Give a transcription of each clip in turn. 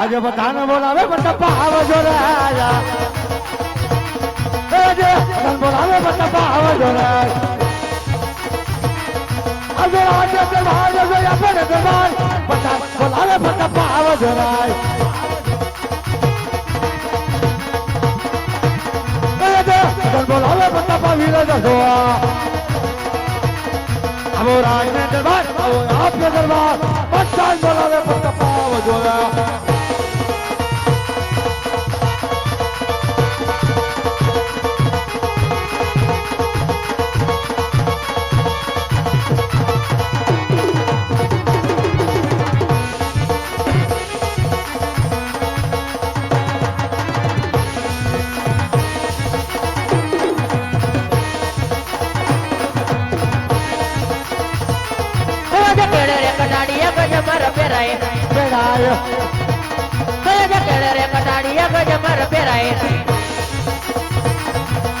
આજે બધાને બોલાવે પણ ટપ્પા આવજો રે આયા આજે બધાને બોલાવે પણ ટપ્પા આવજો રે આજે આજે દરબાર જો આપણે દરબાર બધા બોલાવે પણ ટપ્પા આવજો રે આજે બધાને બોલાવે પણ ટપ્પા વીર જોવા अब राज में दरबार आपके दरबार बच्चा बोलावे पर टप्पा आवજો रे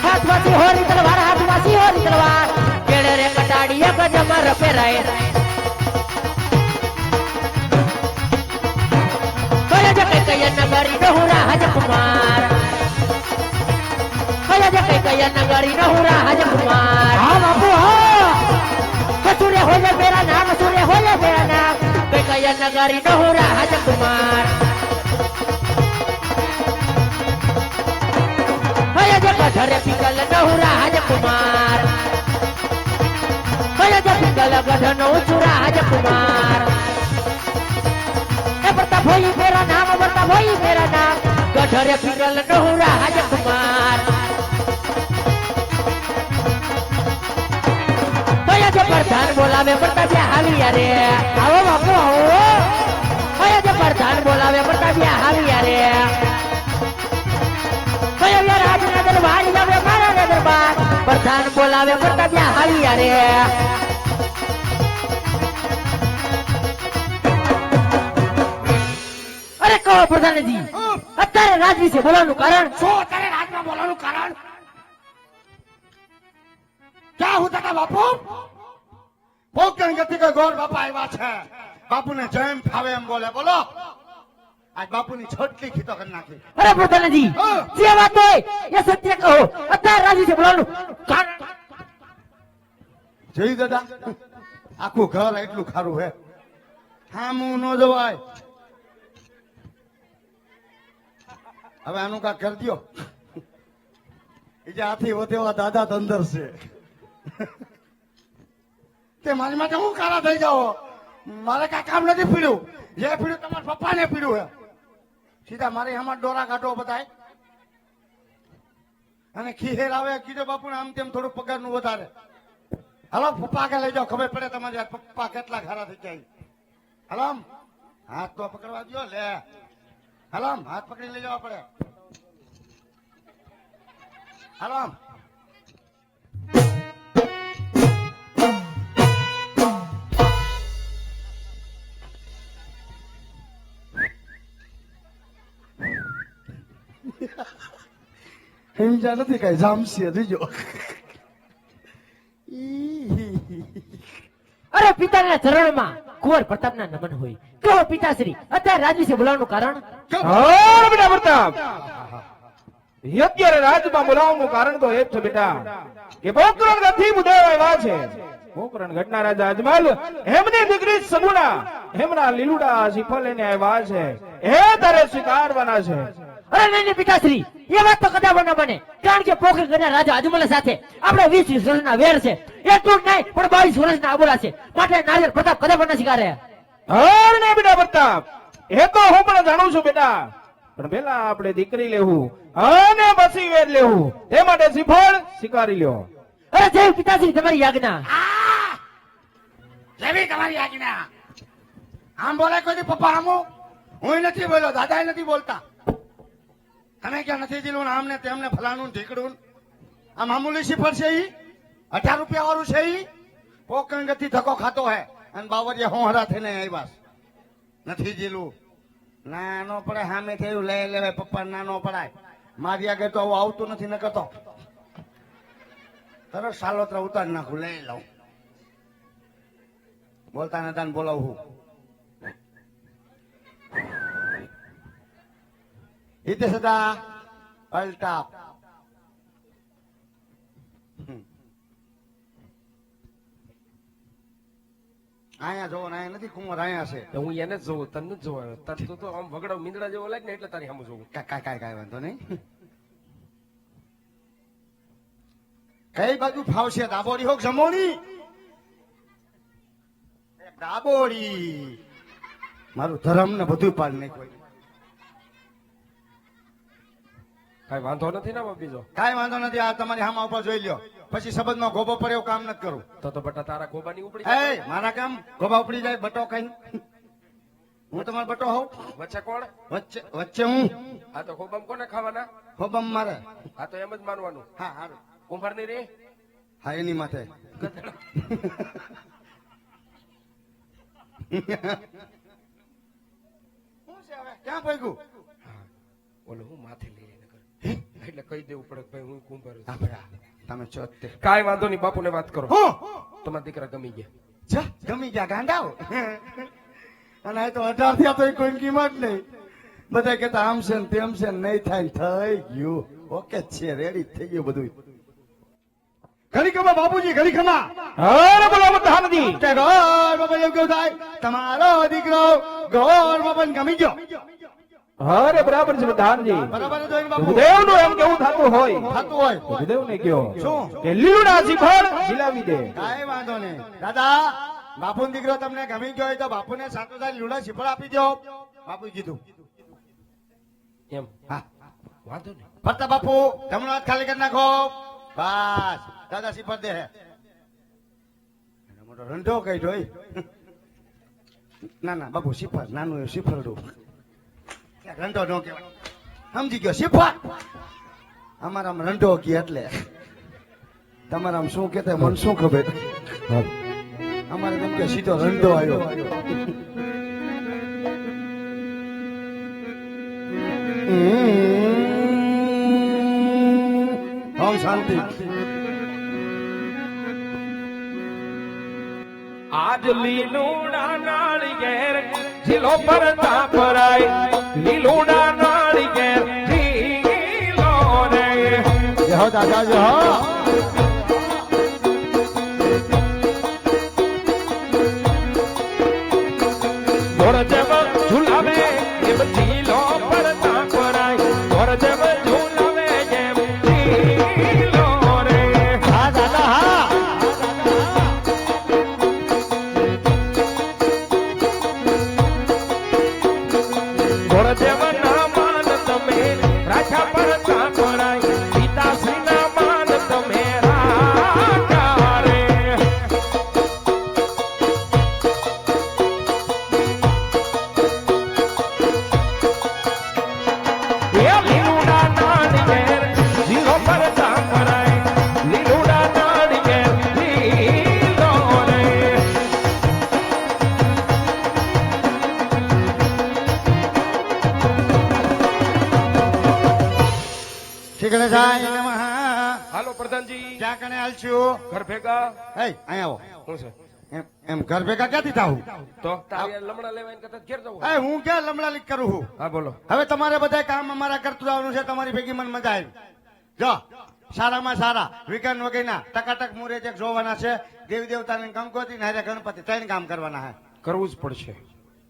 हाथवासी होरी तलवार केड़े रे कटाड़िया गजमर पेराए कया जके कया नगरी नहुरा हज कुमार कया जके कया नगरी नहुरा हज कुमार हां बापू हां कसूरे हो जा मेरा नाम सूर्य हो जा मेरा नाम कया नगरी नहुरा हज कुमार गधरे पिकल नहुरा हज कुमार कया जब पिकल गधनो चुरा हज कुमार ए बता भोई मेरा नाम बता भोई मेरा नाम गधरे पिकल नहुरा हज कुमार कया जब प्रधान बोलावे बता बे हालिया रे आओ बापू आओ कया जब प्रधान बोलावे बता बे हालिया रे प्रधान बोलावे बता बे हालिया रे अरे कहो प्रधान जी અત્યારે રાજ વિશે બોલવાનું કારણ શું અત્યારે રાજમાં બોલવાનું કારણ ક્યાં હું તારા બાપુ પોકણ ગતિ કે ગોર બાપા આવ્યા છે બાપુને જેમ ફાવે એમ બોલે બોલો आज बापू ने छोटली खीतो कर नाखी अरे प्रधान जी जे बात होय ये सत्य कहो અત્યારે રાજી છે બોલવાનું જઈ દાદા આખું ઘર એટલું ખારું હે હામું નો જવાય હવે આનું કા કરી દયો એ જે હાથી વધેવા દાદા અંદર છે તે મારી માટે હું કારા થઈ જાઓ મારે કા કામ નથી પીડ્યું જે પીડ્યું તમારા પપ્પાને પીડ્યું હે સીધા મારી હમણાં ડોરા કાઢો બધાય અને ખીહેર આવે કીધો બાપુ આમ તેમ થોડું પગાર નું વધારે હલો પપ્પા કે લઈ જાઓ ખબર પડે તમારે પપ્પા કેટલા ખારા થઈ જાય હલમ હાથ તો પકડવા દો લે હલમ હાથ પકડી લઈ જવા પડે હલમ હિંજા નથી કઈ જામસી દીજો અરે પિતાના ચરણમાં કુંવર પ્રતાપના નમન હોય કહો પિતાશ્રી અત્યારે રાજ વિશે બોલાવવાનું કારણ હા બેટા પ્રતાપ અત્યારે રાજમાં બોલાવવાનું કારણ તો એ જ છે બેટા કે પોકરણ ગથી મુદેવ આવ્યા છે પોકરણ ઘટના રાજા અજમલ એમની દીકરી સગુણા એમના લીલુડા શ્રીફળ લઈને આવ્યા છે એ તારે સ્વીકારવાના છે અરે નહીં પિતાશ્રી એ વાત તો કદાચ ન બને કારણ કે પોખરણ ઘરના રાજા અજમલ સાથે આપણે 20 વર્ષના વેર છે એટલું જ નહીં પણ 22 વર્ષના અબોલા છે માટે નારિયેળ પ્રતાપ કદાચ ન સ્વીકારે અરે ના બેટા પ્રતાપ એ તો હું પણ જાણું છું બેટા પણ પેલા આપણે દીકરી લેવું અને પછી વેર લેવું તે માટે શ્રીફળ સ્વીકારી લ્યો અરે જય પિતાશ્રી તમારી આજ્ઞા જેવી તમારી આજ્ઞા આમ બોલે કોઈ પપ્પા આમો હું નથી બોલ્યો દાદા નથી બોલતા તમે ક્યાં નથી જીલું આમને તેમને ફલાણું ઢીકડું આ મામૂલી શ્રીફળ છે ઈ 18 રૂપિયા વાળું છે ઈ પોકણ ગતિ ધક્કો ખાતો હે અને બાવરિયા હોહરા થઈને આવ્યા નથી જીલું ના નો પડે સામે થયું લઈ લેવાય પપ્પા ના નો પડાય મારી આગળ તો આવું આવતું નથી ન કરતો તરત સાલોતરા ઉતાર નાખું લઈ લઉં બોલતા નતા બોલાવું હિતે સદા અલ્ટા અહીંયા જોવો ને અહીંયા નથી કુંવર અહીંયા છે તો હું એને જ જોઉં તને જ જોવા તાર તું તો આમ વગડો મીંદડા જેવો લાગે ને એટલે તારી સામે જોઉં કાંઈ વાંધો નહીં કઈ બાજુ ફાવશે દાબોડી હોક જમોડી દાબોડી મારું ધર્મ ને બધું પાડ નાખ્યું કઈ વાંધો નથી ને આમાં બીજો કાંઈ વાંધો નથી આ તમારી હામા ઉપર જોઈ લ્યો પછી શબ્દમાં ગોબો પર એવું કામ નથી કરું તો બટા તારા ગોબાની ઉપડી એ મારા કામ ગોબા ઉપડી જાય બટો કઈ હું તમારો બટો હોઉં વચ્ચે કોણ વચ્ચે વચ્ચે હું આ તો ગોબામ કોને ખાવાના હોબમ મારે આ તો એમ જ માનવાનું હા હારું કુંભાર ની રે હા એની માથે શું છે હવે ક્યાં પગ્યું ઓલો હું માથે લઈ આવીને કરું. એટલે કહી દેવું પડે કે ભાઈ હું કુંભાર છું. હા બરા તમે છો જ તે કાંઈ વાંધો નહીં બાપુને વાત કરો હું તમારા દીકરા ગમી ગયા જા ગમી ગયા ગાંડાઓ અને આ તો 18 થયા તો કોઈ કિંમત નહીં બધા કહેતા આમ છે ને તેમ છે ને નહીં થાય ને થઈ ગયું ઓકે જ છે રેડી થઈ ગયું બધું ઘડી ખમા બાપુજી ઘડી ખમા અરે બોલો બધાનજી કે ગોર બાપા એમ કેવું થાય તમારો દીકરો ગોર બાપા ગમી ગયો અરે બરાબર છે બધાનજી બરાબર છે જોઈને બાપુ ભૂદેવનું એમ કેવું થતું હોય થતું હોય ભૂદેવને કયો શું? કે લીલુડા શ્રીફળ ઝીલાવી દે કાંઈ વાંધો નહીં દાદા બાપુ દીકરો તમને ગમી ગયો હોય તો બાપુને સાતો સાત લીલા શીફળ આપી દો બાપુ કીધું એમ હા વાંધો નહીં ફરતા બાપુ જમણો હાથ ખાલી કરી નાખો બસ દાદા શીફળ દે એનો મોટો રંઢો કઈ જોઈ ના ના બાપુ શીફળ નાનું એવું શીફળડું રંઢો નો કહેવાય સમજી ગયો શીફળ અમારામાં રંઢો કી એટલે તમારામાં શું કહેતા મને શું ખબર અમારે કેમ કે સીધો રંઢો આવ્યો ઓમ શાંતિ આજ લીલુડા નાળિયેર ઝીલો પર તાપરાય લીલુડા નાળિયેર ઝીલો રે જય હો દાદા જય હો ગોળ જેમ ઝુલાવે એમ ઝીલો પર તાપરાય ગોળ જેમ ઝુલાવે એમ ઝીલો રે હા દાદા હા ગોળ જેમ ના માન તમે રાજા પર તાપરાય પિતાશ્રી ના માન તમે રાજા રે એ લીલુડા નાળિયેર ઝીલો પર તાપરાય લીલુડા નાળિયેર ઝીલો રે શીખડે જાય નમઃ હાલો પ્રધાનજી ક્યાં કણે હાલશું ઘર ભેગા હે અહીંયા આવો શું છે એમ ઘર ભેગા ક્યાંથી થાવું તો તારી લમણા લેવાઈને કરતા ઘેર જવું એ હું ક્યાં લમડાલી કરું છું હા બોલો હવે તમારે બધા કામ અમારા કરતું આવવાનું છે તમારી ભેગી મને મજા આવી જો સારામાં સારા વિકન વગેરેના ટકાટક મુરેજક જોવાના છે દેવી દેવતાને કંકોત્રી ને હારે ગણપતિ ત્રણ કામ કરવાના છે કરવું જ પડશે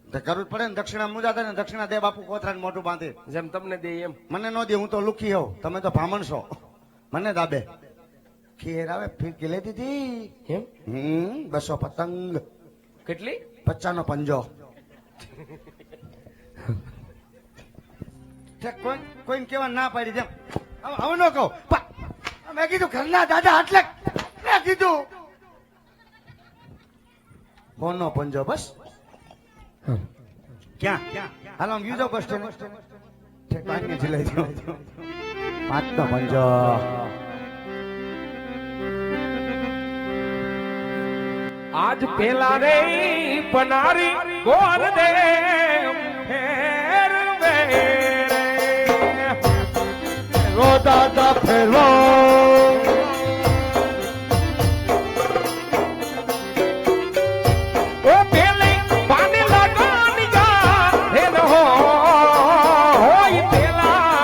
તો કરવું જ પડે ને દક્ષિણા મુજા થાય ને દક્ષિણા દે બાપુ કોથરાને મોઢું બાંધે જેમ તમને દે એમ મને નો દે હું તો લુખી હોઉં તમે તો ભામણ છો મને દાબે ખીર આવે ફીરકી લઈ દીધી એમ 200 પતંગ કેટલી 50 નો પંજો કોઈ કેવા ના પાડી જેમ હવે ન કહો મેં કીધું ઘરના દાદા એટલે મેં કીધું ફોનનો પંજો બસ ક્યાં હાલો આમ યુઝો બસ સ્ટેન્ડ જિલ્લા 5 નો પંજો આજ પેલા રે પનારી ગોર દે ફેરવે રો દાદા ફેરવો ઓ પેલે પાને લગાની જા હે રહો હોય પેલા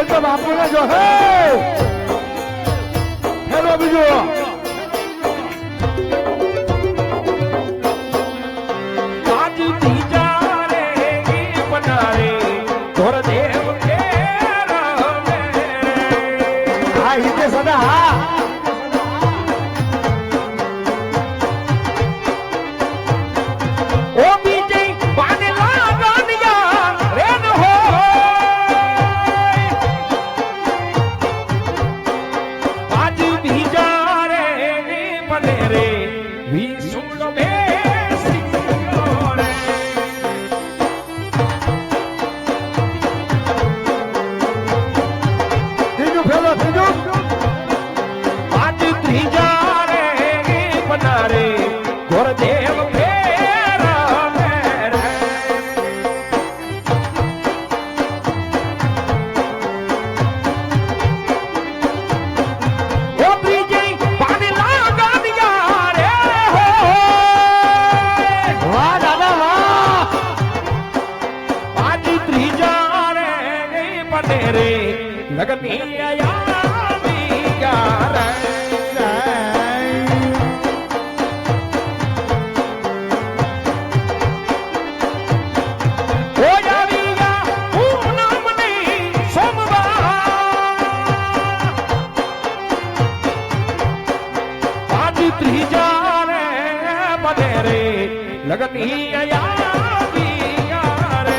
બોલતો બાપુને જો હે હેલો બીજો આજ ત્રીજા રે બનારે ઘોર દેવ હા ઈતે સદા હા ઓ બીજે પાને લાગણિયા રેન હો આજ બીજા રે મને રે વિસુલો મે સિંગો રે ત્રીજું ફેરો ત્રીજું આજ ત્રીજા રે બનારે ઘોર દેવ લગની આયા વિગાર ઓ જાવિયા પૂનમ ની સોમવાર આજ ત્રીજા રે બને રે લગની આયા વિગાર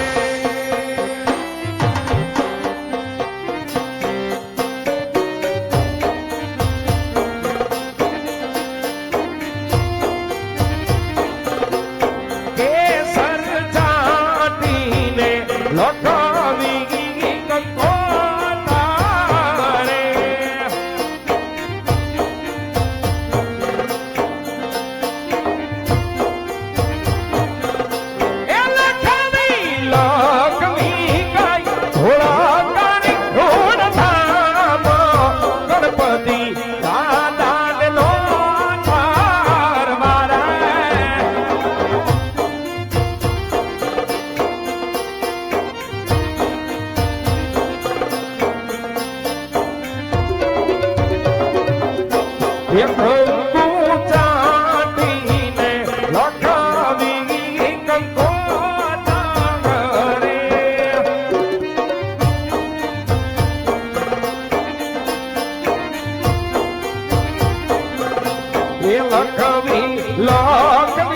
લખવી